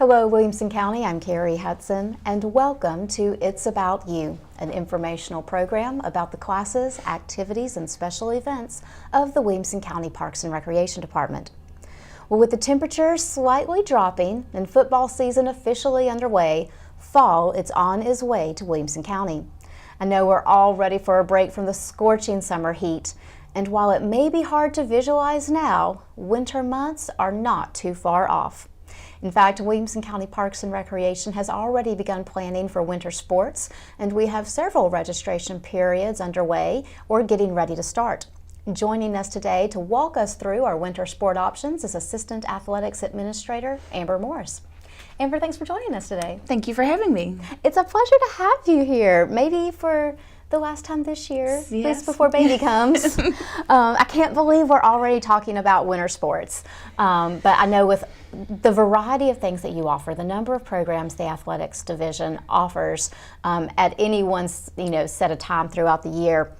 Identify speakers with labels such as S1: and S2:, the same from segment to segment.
S1: Hello, Williamson County. I'm Kerri Hudson, and welcome to It's About You, an informational program about the classes, activities, and special events of the Williamson County Parks and Recreation Department. Well, with the temperatures slightly dropping and football season officially underway, fall is on its way to Williamson County. I know we're all ready for a break from the scorching summer heat, and while it may be hard to visualize now, winter months are not too far off. In fact, Williamson County Parks and Recreation has already begun planning for winter sports, and we have several registration periods underway or getting ready to start. Joining us today to walk us through our winter sport options is Assistant Athletics Administrator Amber Morris. Amber, thanks for joining us today.
S2: Thank you for having me.
S1: It's a pleasure to have you here, maybe for the last time this year,
S2: yes.
S1: At least before baby comes. I can't believe we're already talking about winter sports. But I know with the variety of things that you offer, the number of programs the athletics division offers at any one set of time throughout the year,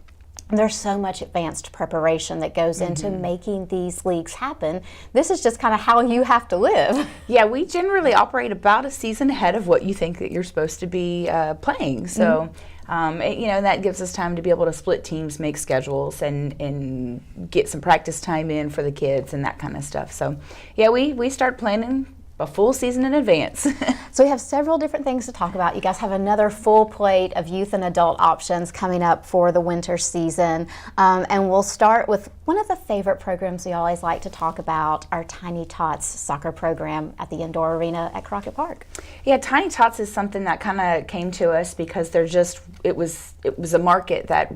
S1: there's so much advanced preparation that goes into making these leagues happen. This is just kind of how you have to live.
S2: Yeah, we generally operate about a season ahead of what you think that you're supposed to be playing. So, that gives us time to be able to split teams, make schedules, and get some practice time in for the kids and that kind of stuff. So, yeah, we start planning a full season in advance.
S1: So we have several different things to talk about. You guys have another full plate of youth and adult options coming up for the winter season. And we'll start with one of the favorite programs we always like to talk about, our Tiny Tots soccer program at the indoor arena at Crockett Park.
S2: Yeah, Tiny Tots is something that kind of came to us because it was a market that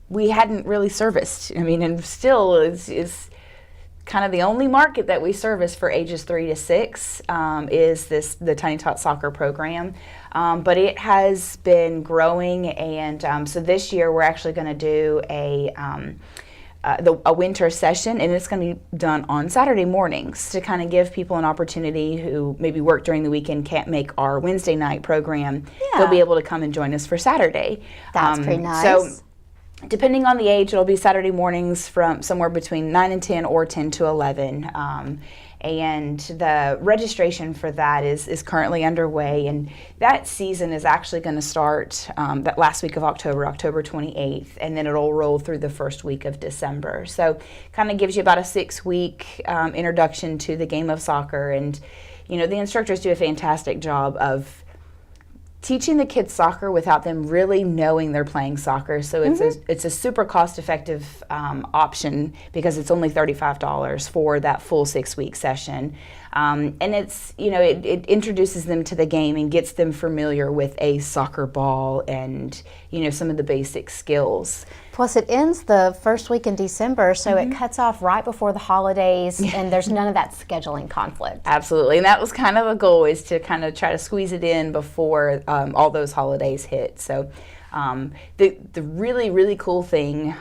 S2: we hadn't really serviced. I mean, and still is kind of the only market that we service for ages 3 to 6 is the Tiny Tot soccer program, but it has been growing, and so this year we're actually going to do a winter session, and it's going to be done on Saturday mornings to kind of give people an opportunity who maybe work during the weekend, can't make our Wednesday night program.
S1: Yeah.
S2: They'll be able to come and join us for Saturday.
S1: That's pretty nice.
S2: So, depending on the age, it'll be Saturday mornings from somewhere between 9 and 10 or 10 to 11. And the registration for that is currently underway. And that season is actually going to start that last week of October 28th. And then it'll roll through the first week of December. So kind of gives you about a 6-week introduction to the game of soccer. And, the instructors do a fantastic job of teaching the kids soccer without them really knowing they're playing soccer. So it's a super cost-effective option because it's only $35 for that full 6-week session. And it's, it introduces them to the game and gets them familiar with a soccer ball and, some of the basic skills.
S1: Plus it ends the first week in December, so it cuts off right before the holidays, and there's none of that scheduling conflict.
S2: Absolutely, and that was kind of a goal, is to kind of try to squeeze it in before all those holidays hit. So the really, really cool thing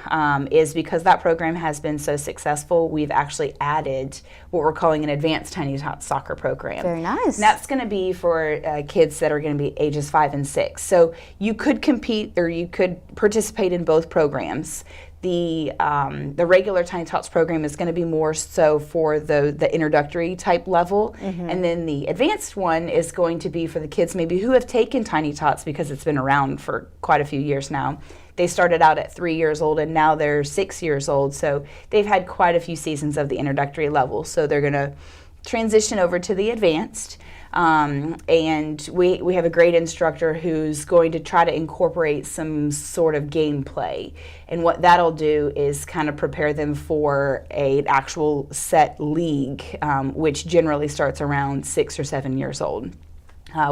S2: is because that program has been so successful, we've actually added what we're calling an advanced Tiny Tots soccer program.
S1: Very nice.
S2: And that's going to be for kids that are going to be ages 5 and 6. So you could compete, or you could participate in both programs. The regular Tiny Tots program is going to be more so for the introductory type level, and then the advanced one is going to be for the kids maybe who have taken Tiny Tots because it's been around for quite a few years now. They started out at 3 years old and now they're 6 years old, so they've had quite a few seasons of the introductory level. So they're going to transition over to the advanced. And we have a great instructor who's going to try to incorporate some sort of gameplay. And what that'll do is kind of prepare them for an actual set league, which generally starts around 6 or 7 years old,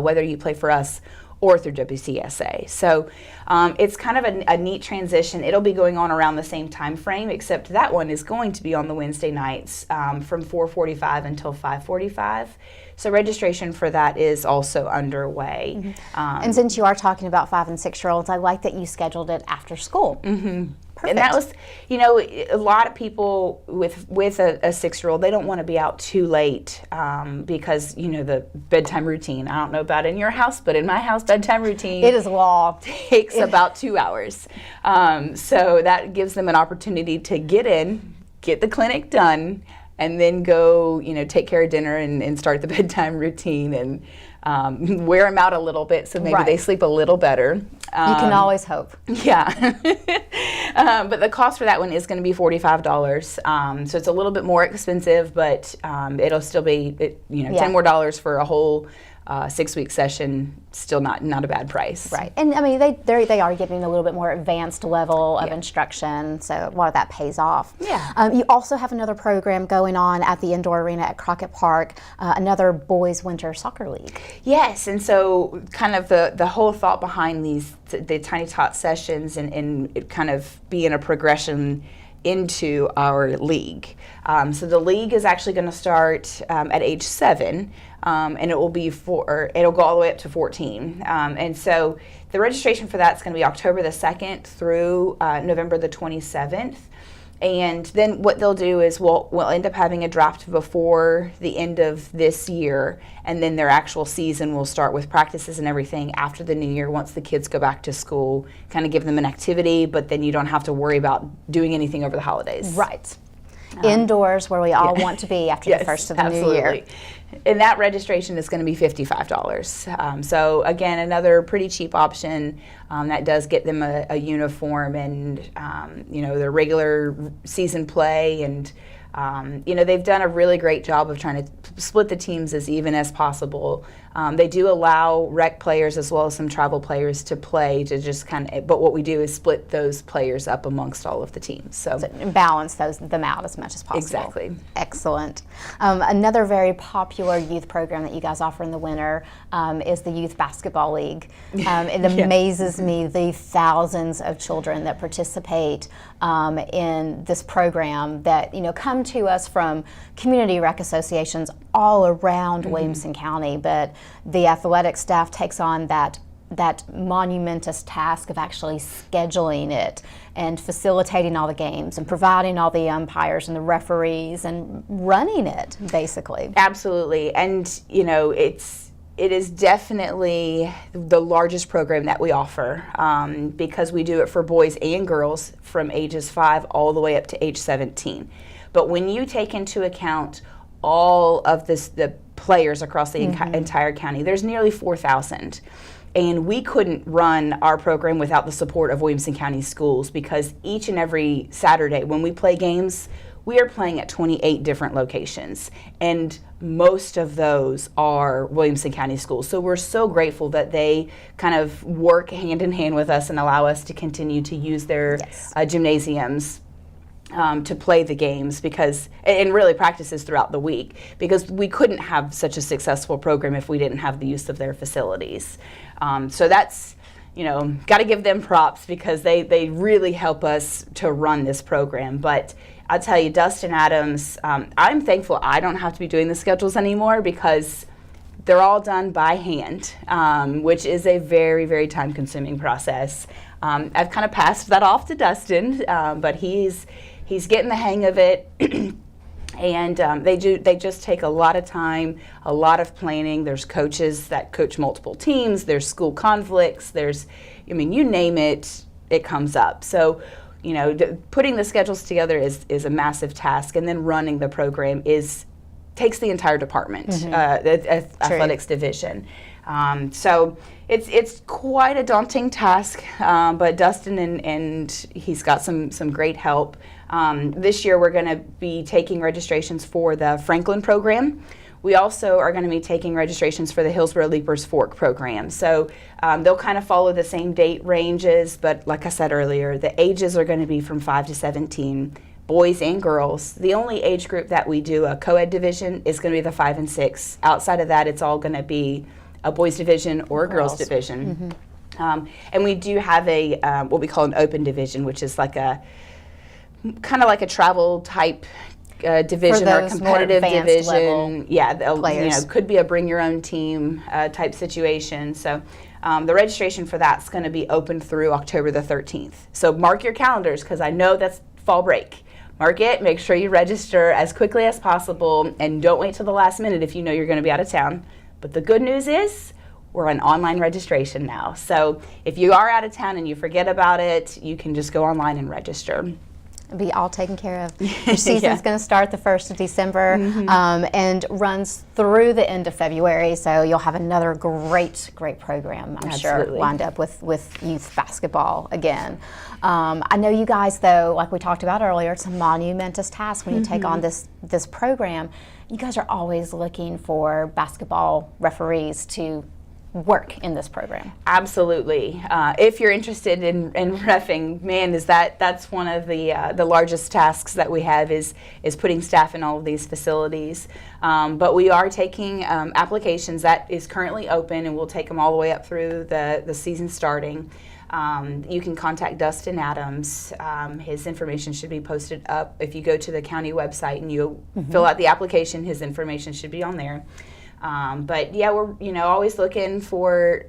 S2: whether you play for us or through WCSA. So it's kind of a neat transition. It'll be going on around the same time frame, except that one is going to be on the Wednesday nights from 4:45 until 5:45. So registration for that is also underway.
S1: And since you are talking about 5 and 6-year-olds, I like that you scheduled it after school. Perfect.
S2: And that was, a lot of people with a 6-year-old, they don't want to be out too late because, the bedtime routine. I don't know about in your house, but in my house, bedtime routine.
S1: It is law.
S2: Takes about 2 hours. So that gives them an opportunity to get in, get the clinic done, and then go, take care of dinner and start the bedtime routine and wear them out a little bit so maybe they sleep a little better.
S1: You can always hope.
S2: Yeah. But the cost for that one is going to be $45. So it's a little bit more expensive, but it'll still be, $10 more for a whole 6-week session. Still not a bad price.
S1: Right. And I mean, they are getting a little bit more advanced level of instruction, so a lot of that pays off.
S2: Yeah.
S1: You also have another program going on at the indoor arena at Crockett Park, another boys winter soccer league.
S2: Yes, and so kind of the whole thought behind the Tiny Tot sessions and it kind of being a progression into our league. So the league is actually going to start at age 7, and it'll go all the way up to 14. And so the registration for that's going to be October the 2nd through November the 27th. And then what they'll do is we'll end up having a draft before the end of this year, and then their actual season will start with practices and everything after the new year once the kids go back to school, kind of give them an activity, but then you don't have to worry about doing anything over the holidays.
S1: Right. Indoors where we all want to be after the first of the new year.
S2: And that registration is going to be $55. So again, another pretty cheap option that does get them a uniform and their regular season play, and they've done a really great job of trying to split the teams as even as possible. They do allow rec players as well as some travel players to play, but what we do is split those players up amongst all of the teams. So
S1: balance them out as much as possible.
S2: Exactly.
S1: Excellent. Another very popular youth program that you guys offer in the winter is the Youth Basketball League. It amazes me the thousands of children that participate in this program that come to us from community rec associations all around Williamson County, but the athletic staff takes on that monumentous task of actually scheduling it and facilitating all the games and providing all the umpires and the referees and running it, basically.
S2: Absolutely. And it is definitely the largest program that we offer because we do it for boys and girls from ages 5 all the way up to age 17. But when you take into account all of the players across the entire county, there's nearly 4,000. And we couldn't run our program without the support of Williamson County Schools, because each and every Saturday when we play games, we are playing at 28 different locations, and most of those are Williamson County schools. So we're so grateful that they kind of work hand in hand with us and allow us to continue to use their gymnasiums to play the games, and really practices throughout the week, because we couldn't have such a successful program if we didn't have the use of their facilities. So that's, got to give them props, because they really help us to run this program. But I'll tell you, Dustin Adams, I'm thankful I don't have to be doing the schedules anymore, because they're all done by hand, which is a very, very time-consuming process. I've kind of passed that off to Dustin, but he's getting the hang of it. And they just take a lot of time, a lot of planning. There's coaches that coach multiple teams. There's school conflicts. You name it, it comes up. So, putting the schedules together is a massive task, and then running the program takes the entire department, the athletics division. So it's quite a daunting task, but Dustin and he's got some great help. This year we're going to be taking registrations for the Franklin program. We also are going to be taking registrations for the Hillsborough Leapers Fork program. So they'll kind of follow the same date ranges, but like I said earlier, the ages are going to be from 5 to 17, boys and girls. The only age group that we do a co-ed division is going to be the 5 and 6. Outside of that, it's all going to be a boys division or a girls division. And we do have a what we call an open division, which is like a kind of like a travel type division or competitive division. Could be a bring your own team type situation. So the registration for that's going to be open through October the 13th. So mark your calendars, because I know that's fall break. Mark it, make sure you register as quickly as possible, and don't wait till the last minute if you know you're going to be out of town. But the good news is we're on online registration now. So if you are out of town and you forget about it, you can just go online and register.
S1: Be all taken care of. Your season's going to start the 1st of December and runs through the end of February, so you'll have another great program, I'm sure, lined up with youth basketball again. I know you guys, though, like we talked about earlier, it's a monumentous task when you take on this program. You guys are always looking for basketball referees to work in this program.
S2: Absolutely. If you're interested in reffing, man, that's one of the largest tasks that we have is putting staff in all of these facilities. But we are taking applications. That is currently open, and we'll take them all the way up through the season starting. You can contact Dustin Adams. His information should be posted up. If you go to the county website and you fill out the application, his information should be on there. But yeah, we're always looking for,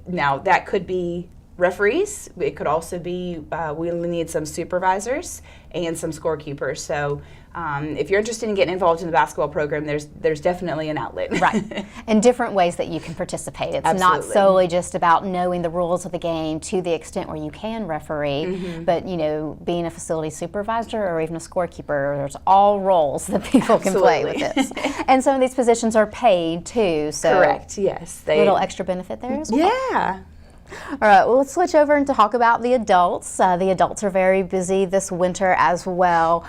S2: now that could be referees. It could also be, we need some supervisors and some scorekeepers. So if you're interested in getting involved in the basketball program, there's definitely an outlet.
S1: Right. And different ways that you can participate. It's not solely just about knowing the rules of the game to the extent where you can referee, but being a facility supervisor or even a scorekeeper, there's all roles that people can play with this. And some of these positions are paid too. So
S2: correct, yes.
S1: A little extra benefit there as well.
S2: Yeah.
S1: All right, well, let's switch over and talk about the adults. The adults are very busy this winter as well.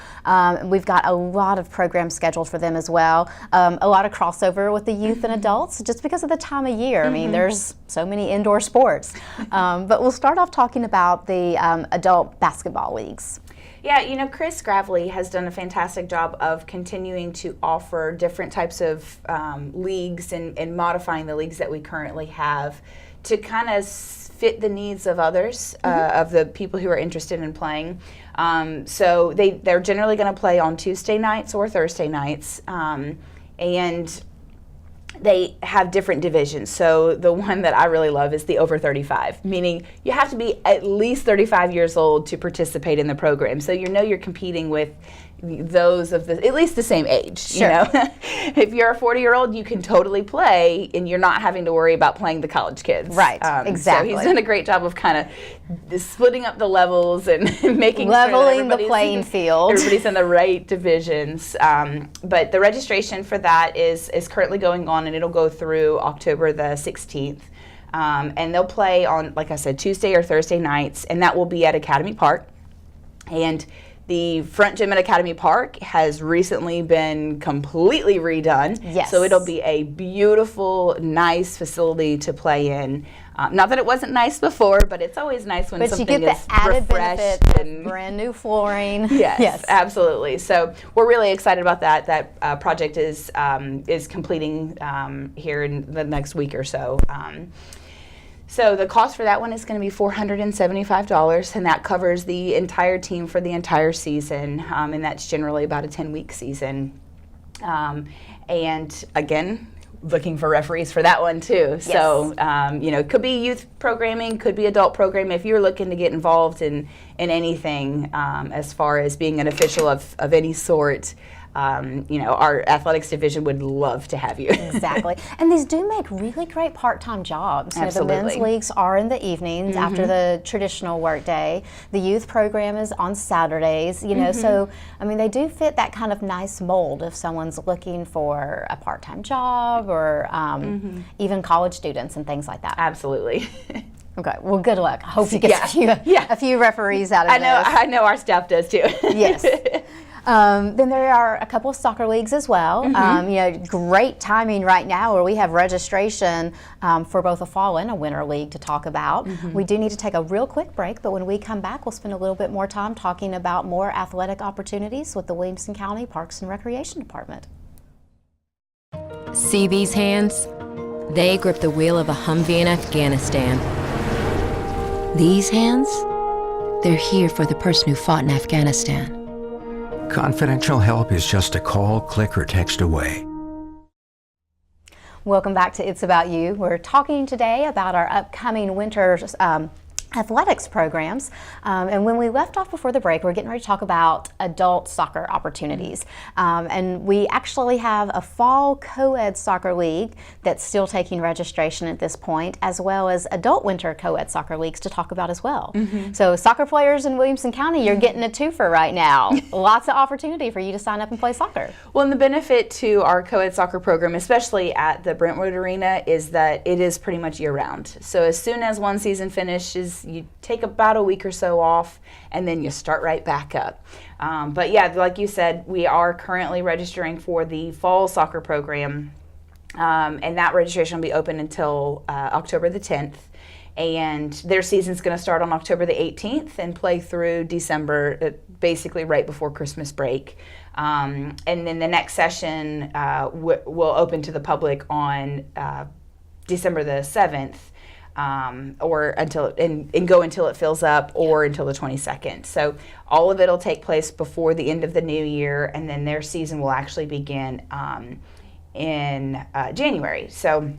S1: We've got a lot of programs scheduled for them as well. A lot of crossover with the youth and adults just because of the time of year. I mean, there's so many indoor sports. But we'll start off talking about the adult basketball leagues.
S2: Yeah, Chris Gravely has done a fantastic job of continuing to offer different types of leagues and modifying the leagues that we currently have to kind of fit the needs of others, of the people who are interested in playing. So they're generally going to play on Tuesday nights or Thursday nights, and they have different divisions. So the one that I really love is the over 35, meaning you have to be at least 35 years old to participate in the program. So you're competing with those of at least the same age.
S1: Sure.
S2: If you're a 40-year-old, you can totally play, and you're not having to worry about playing the college kids.
S1: Right. Exactly.
S2: So he's done a great job of kind of splitting up the levels and making
S1: leveling
S2: sure
S1: the playing field.
S2: Everybody's in the right divisions. But the registration for that is currently going on, and it'll go through October the 16th. And they'll play on, like I said, Tuesday or Thursday nights, and that will be at Academy Park. And the front gym at Academy Park has recently been completely redone.
S1: Yes.
S2: So it'll be a beautiful, nice facility to play in. Not that it wasn't nice before, but it's always nice when something is refreshed.
S1: But you get the added benefit of brand new flooring.
S2: Yes, absolutely. So we're really excited about that. That project is completing here in the next week or so. So the cost for that one is going to be $475, and that covers the entire team for the entire season, and that's generally about a 10-week season. And again, looking for referees for that one too. Yes. So it could be youth programming, could be adult programming. If you're looking to get involved in anything as far as being an official of any sort, our athletics division would love to have you.
S1: Exactly. And these do make really great part-time jobs.
S2: Absolutely.
S1: The men's leagues are in the evenings after the traditional work day. The youth program is on Saturdays, so, they do fit that kind of nice mold if someone's looking for a part-time job or even college students and things like that.
S2: Absolutely.
S1: Okay, well, good luck. I hope you get a few referees out of this.
S2: I know our staff does too.
S1: Yes. Then there are a couple of soccer leagues as well. Great timing right now where we have registration for both a fall and a winter league to talk about. We do need to take a real quick break, but when we come back, we'll spend a little bit more time talking about more athletic opportunities with the Williamson County Parks and Recreation Department.
S3: See these hands? They grip the wheel of a Humvee in Afghanistan. These hands? They're here for the person who fought in Afghanistan.
S4: Confidential help is just a call, click, or text away.
S1: Welcome back to It's About You. We're talking today about our upcoming winter athletics programs. And when we left off before the break, we're getting ready to talk about adult soccer opportunities. And we actually have a fall co-ed soccer league that's still taking registration at this point, as well as adult winter co-ed soccer leagues to talk about as well. So soccer players in Williamson County, you're getting a twofer right now. Lots of opportunity for you to sign up and play soccer.
S2: Well, and the benefit to our co-ed soccer program, especially at the Brentwood Arena, is that it is pretty much year-round. So as soon as one season finishes, you take about a week or so off, and then you start right back up. But yeah, like you said, we are currently registering for the fall soccer program, and that registration will be open until October the 10th. And their season's going to start on October the 18th and play through December, basically right before Christmas break. And then the next session will open to the public on December the 7th. Or until and go until it fills up, or until the 22nd. So all of it will take place before the end of the new year, and then their season will actually begin in January. So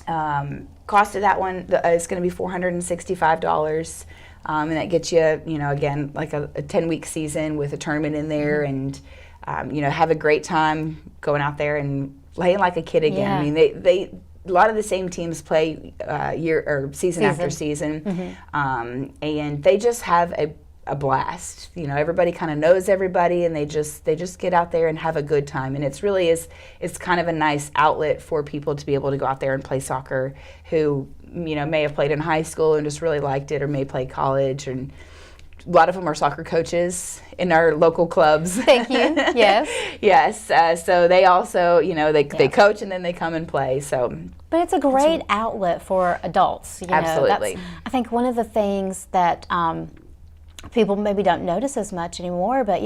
S2: cost of that one is going to be $465, and that gets you, again, like a 10-week season with a tournament in there, and have a great time going out there and playing like a kid again.
S1: Yeah.
S2: I mean, they a lot of the same teams play season after season, and they just have a blast. Everybody kind of knows everybody, and they just get out there and have a good time. And it's kind of a nice outlet for people to be able to go out there and play soccer who may have played in high school and just really liked it, or may play college. And a lot of them are soccer coaches in our local clubs.
S1: Thank you. Yes.
S2: Yes. So they also, they coach and then they come and play. So,
S1: but it's a great outlet for adults.
S2: Absolutely.
S1: I think one of the things that people maybe don't notice as much anymore, but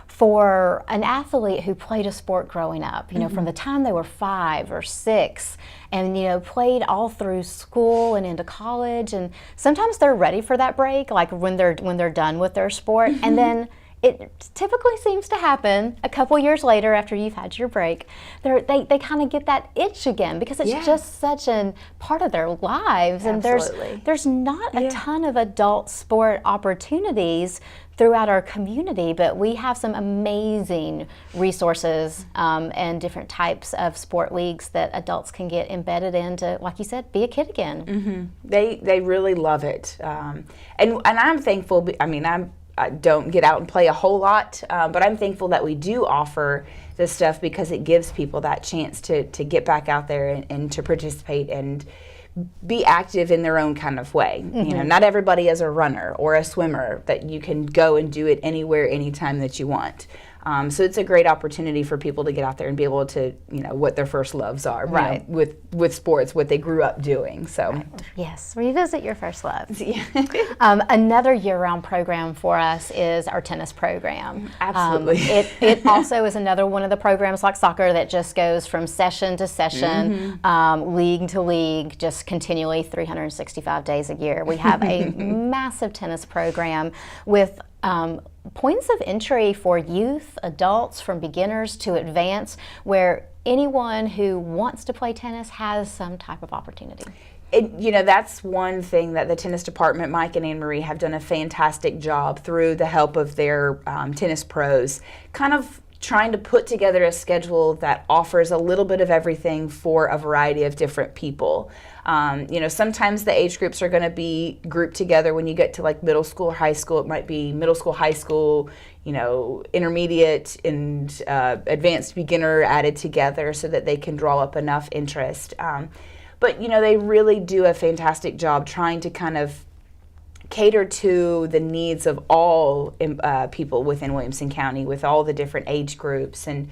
S1: for an athlete who played a sport growing up, from the time they were 5 or 6, and played all through school and into college, and sometimes they're ready for that break, like when they're done with their sport, and then it typically seems to happen a couple years later after you've had your break. They kind of get that itch again, because it's just such a part of their lives.
S2: Absolutely.
S1: And there's not a ton of adult sport opportunities throughout our community, but we have some amazing resources and different types of sport leagues that adults can get embedded in to, like you said, be a kid again.
S2: They really love it, and I'm thankful. I don't get out and play a whole lot, but I'm thankful that we do offer this stuff, because it gives people that chance to get back out there and to participate and be active in their own kind of way. Not everybody is a runner or a swimmer that you can go and do it anywhere, anytime that you want. So it's a great opportunity for people to get out there and be able to, what their first loves are,
S1: right?
S2: With sports, what they grew up doing. So
S1: yes, revisit your first loves. Another year-round program for us is our tennis program.
S2: Absolutely.
S1: It also is another one of the programs like soccer that just goes from session to session, league to league, just continually 365 days a year. We have a massive tennis program with points of entry for youth, adults, from beginners to advanced, where anyone who wants to play tennis has some type of opportunity.
S2: That's one thing that the tennis department, Mike and Anne Marie, have done a fantastic job through the help of their tennis pros, kind of trying to put together a schedule that offers a little bit of everything for a variety of different people. Sometimes the age groups are going to be grouped together when you get to like middle school or high school. It might be middle school, high school, intermediate and advanced beginner added together so that they can draw up enough interest. But they really do a fantastic job trying to kind of cater to the needs of all people within Williamson County, with all the different age groups. And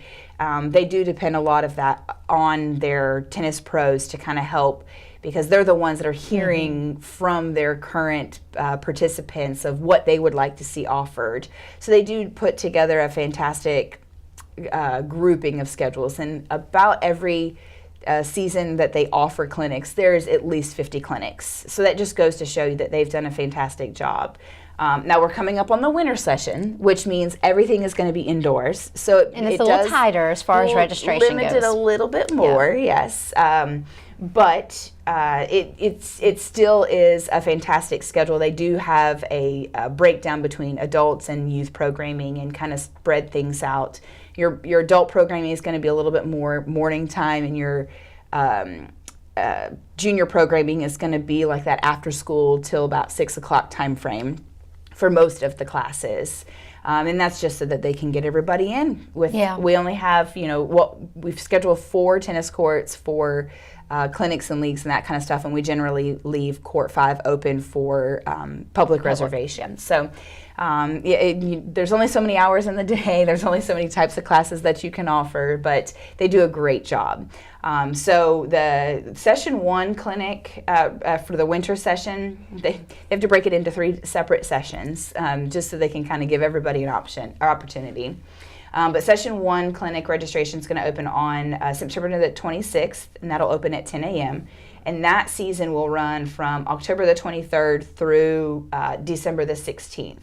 S2: they do depend a lot of that on their tennis pros to kind of help, because they're the ones that are hearing from their current participants of what they would like to see offered. So they do put together a fantastic grouping of schedules, and about every season that they offer clinics, there's at least 50 clinics. So that just goes to show you that they've done a fantastic job. Now we're coming up on the winter session, which means everything is going to be indoors. So
S1: And it's a little tighter as far as registration
S2: limited
S1: goes.
S2: a little bit more, yes. But it still is a fantastic schedule. They do have a breakdown between adults and youth programming and kind of spread things out. Your adult programming is going to be a little bit more morning time, and your junior programming is going to be like that after school till about 6 o'clock time frame for most of the classes. And that's just so that they can get everybody in. We only have, we've scheduled 4 tennis courts for clinics and leagues and that kind of stuff, and we generally leave court 5 open for public reservations. So there's only so many hours in the day, there's only so many types of classes that you can offer, but they do a great job. So the session 1 clinic for the winter session, they have to break it into 3 separate sessions, just so they can kind of give everybody an opportunity. But session 1 clinic registration is going to open on September the 26th, and that'll open at 10 a.m. And that season will run from October the 23rd through December the 16th.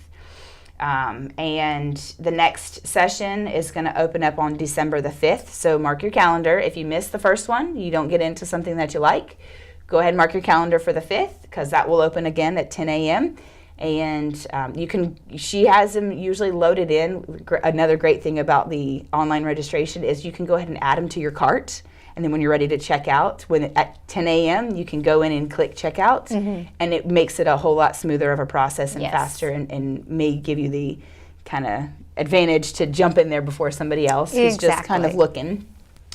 S2: And the next session is going to open up on December the 5th. So mark your calendar. If you miss the first one, you don't get into something that you like, go ahead and mark your calendar for the 5th, because that will open again at 10 a.m. And she has them usually loaded in. Another great thing about the online registration is you can go ahead and add them to your cart. And then when you're ready to check out, at 10 a.m., you can go in and click checkout, and it makes it a whole lot smoother of a process and faster, and may give you the kind of advantage to jump in there before somebody else who's just kind of looking.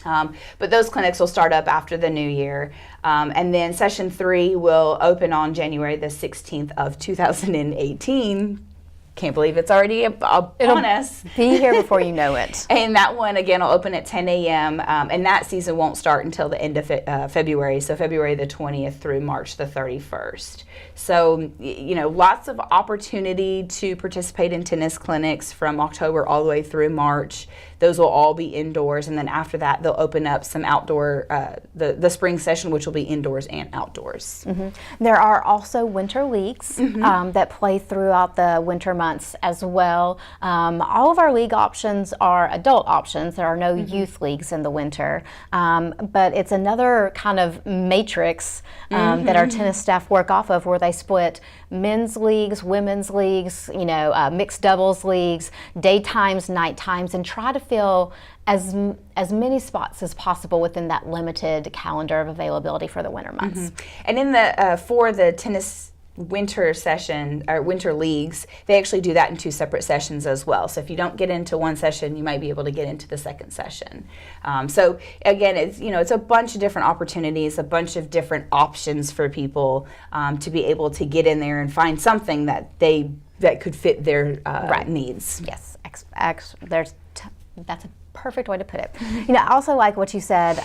S2: But those clinics will start up after the new year. And then session 3 will open on January the 16th of 2018. Can't believe it's already upon us.
S1: Be here before you know it.
S2: And that one, again, will open at 10 a.m. And that season won't start until the end of February, so February the 20th through March the 31st. So, lots of opportunity to participate in tennis clinics from October all the way through March. Those will all be indoors, and then after that, they'll open up some outdoor, the spring session, which will be indoors and outdoors.
S1: There are also winter leagues that play throughout the winter months as well. All of our league options are adult options. There are no youth leagues in the winter, but it's another kind of matrix that our tennis staff work off of, where they split men's leagues, women's leagues, mixed doubles leagues, daytimes, night times, and try to fill as many spots as possible within that limited calendar of availability for the winter months.
S2: And in the for the tennis winter session or winter leagues, they actually do that in 2 separate sessions as well. So if you don't get into one session, you might be able to get into the second session. So again, it's a bunch of different opportunities, a bunch of different options for people to be able to get in there and find something that could fit their needs.
S1: Yes, that's a perfect way to put it. I also like what you said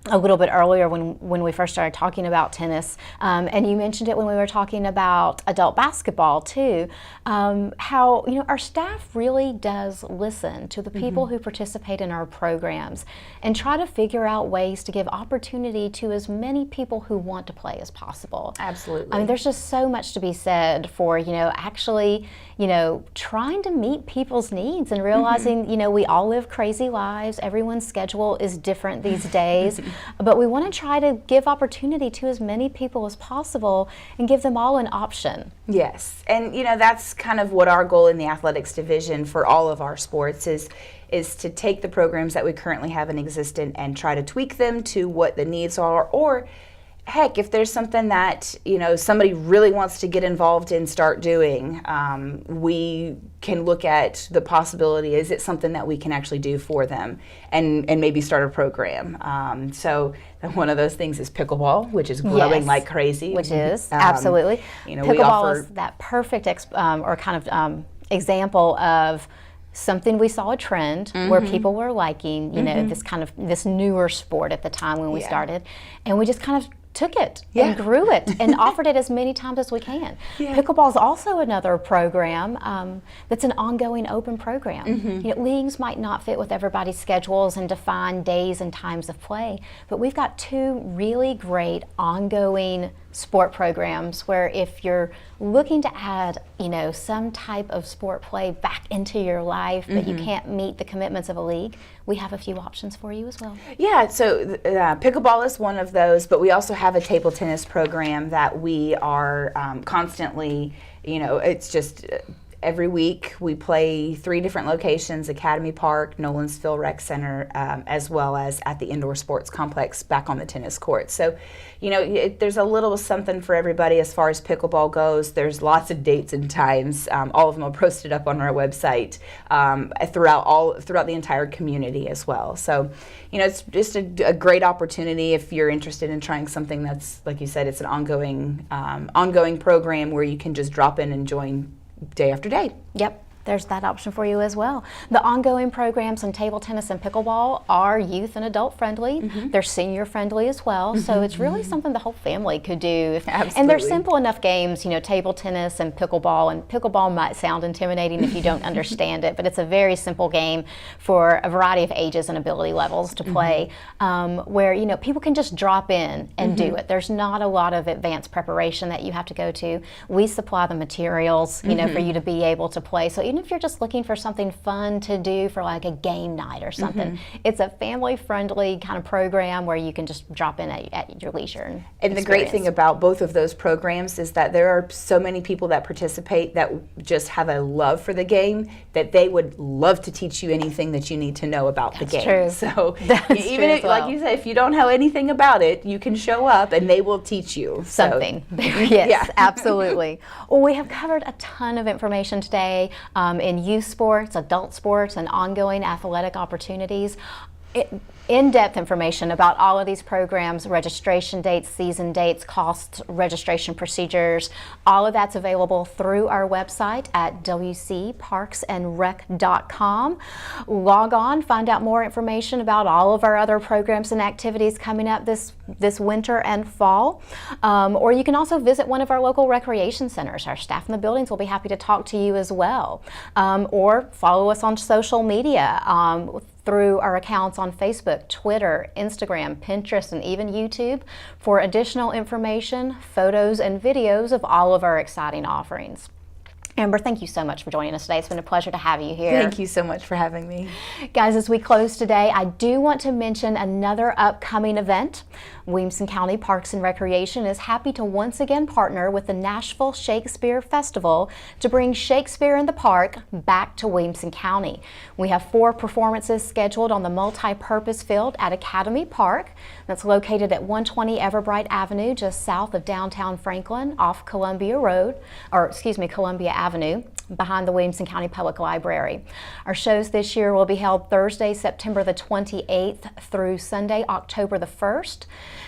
S1: a little bit earlier when we first started talking about tennis, and you mentioned it when we were talking about adult basketball too, how our staff really does listen to the people who participate in our programs and try to figure out ways to give opportunity to as many people who want to play as possible.
S2: Absolutely.
S1: I mean, there's just so much to be said for actually trying to meet people's needs and realizing we all live crazy lives. Everyone's schedule is different these days. But we want to try to give opportunity to as many people as possible and give them all an option.
S2: Yes, and that's kind of what our goal in the athletics division for all of our sports is to take the programs that we currently have in existence and try to tweak them to what the needs are, or heck, if there's something that somebody really wants to get involved in, start doing, we can look at the possibility, is it something that we can actually do for them, and maybe start a program. So one of those things is pickleball, which is growing like crazy.
S1: Which is, absolutely. Pickleball is that perfect example of something we saw a trend where people were liking, this newer sport at the time when we started, and we just kind of took it
S2: Yeah.
S1: and grew it and offered it as many times as we can.
S2: Yeah.
S1: Pickleball is also another program that's an ongoing open program. You know, leagues might not fit with everybody's schedules and define days and times of play, but we've got two really great ongoing sport programs where if you're looking to add, you know, some type of sport play back into your life, but you can't meet the commitments of a league, we have a few options for you as well.
S2: Yeah, so pickleball is one of those, but we also have a table tennis program that we are constantly, you know, it's just every week we play 3 different locations: Academy Park, Nolansville Rec Center, as well as at the indoor sports complex back on the tennis court. So, you know, there's a little something for everybody as far as pickleball goes. There's lots of dates and times. All of them are posted up on our website throughout the entire community as well. So, you know, it's just a great opportunity if you're interested in trying something that's, like you said, it's an ongoing program where you can just drop in and join day after day.
S1: Yep, there's that option for you as well. The ongoing programs on table tennis and pickleball are youth and adult friendly. They're senior friendly as well, so it's really something the whole family could do. And they're simple enough games, you know, table tennis and pickleball might sound intimidating if you don't understand it, but it's a very simple game for a variety of ages and ability levels to play, where, you know, people can just drop in and do it. There's not a lot of advanced preparation that you have to go to. We supply the materials, you know, for you to be able to play. So even if you're just looking for something fun to do for like a game night or something, it's a family-friendly kind of program where you can just drop in at your leisure.
S2: And the great thing about both of those programs is that there are so many people that participate that just have a love for the game that they would love to teach you anything that you need to know about the game.
S1: True.
S2: So
S1: That's
S2: even
S1: true
S2: if,
S1: as well.
S2: like you said, if you don't know anything about it, you can show up and they will teach you
S1: Something. Yes, absolutely. Well, we have covered a ton of information today in youth sports, adult sports, and ongoing athletic opportunities. In-depth information about all of these programs, registration dates, season dates, costs, registration procedures, all of that's available through our website at wcparksandrec.com. Log on, find out more information about all of our other programs and activities coming up this winter and fall. Or you can also visit one of our local recreation centers. Our staff in the buildings will be happy to talk to you as well. Or follow us on social media through our accounts on Facebook, Twitter, Instagram, Pinterest, and even YouTube for additional information, photos, and videos of all of our exciting offerings. Amber, thank you so much for joining us today. It's been a pleasure to have you here.
S2: Thank you so much for having me.
S1: Guys, as we close today, I do want to mention another upcoming event. Williamson County Parks and Recreation is happy to once again partner with the Nashville Shakespeare Festival to bring Shakespeare in the Park back to Williamson County. We have 4 performances scheduled on the multi-purpose field at Academy Park. That's located at 120 Everbright Avenue, just south of downtown Franklin, off Columbia Avenue, behind the Williamson County Public Library. Our shows this year will be held Thursday, September the 28th through Sunday, October the 1st.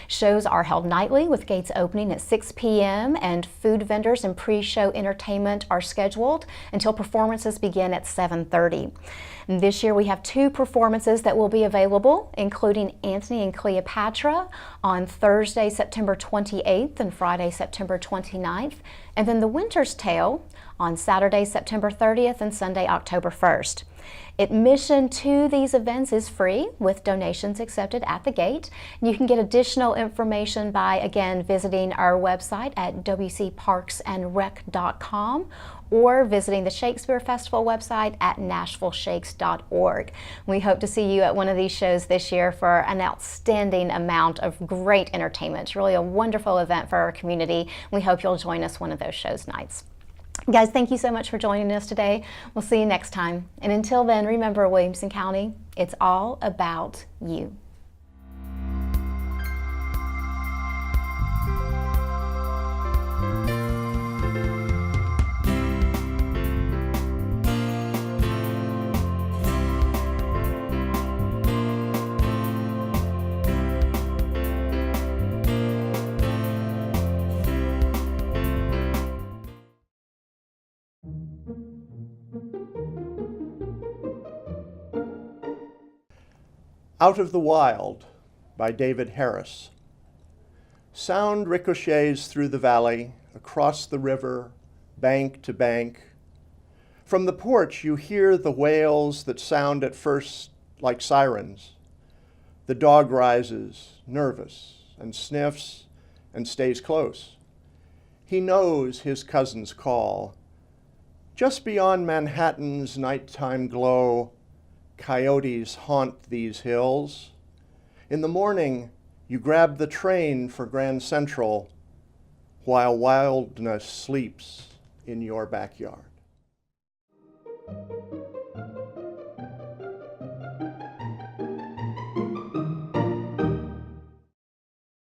S1: Shows are held nightly with gates opening at 6 p.m. and food vendors and pre-show entertainment are scheduled until performances begin at 7:30. This year we have 2 performances that will be available, including Antony and Cleopatra on Thursday, September 28th and Friday, September 29th, and then The Winter's Tale on Saturday, September 30th and Sunday, October 1st. Admission to these events is free with donations accepted at the gate. You can get additional information by, again, visiting our website at wcparksandrec.com or visiting the Shakespeare Festival website at nashvilleshakes.org. We hope to see you at one of these shows this year for an outstanding amount of great entertainment. It's really a wonderful event for our community. We hope you'll join us one of those shows nights. Guys, thank you so much for joining us today. We'll see you next time. And until then, remember, Williamson County, it's all about you.
S5: Out of the Wild by David Harris. Sound ricochets through the valley, across the river, bank to bank. From the porch, you hear the wails that sound at first like sirens. The dog rises, nervous, and sniffs and stays close. He knows his cousin's call. Just beyond Manhattan's nighttime glow, coyotes haunt these hills. In the morning, you grab the train for Grand Central while wildness sleeps in your backyard.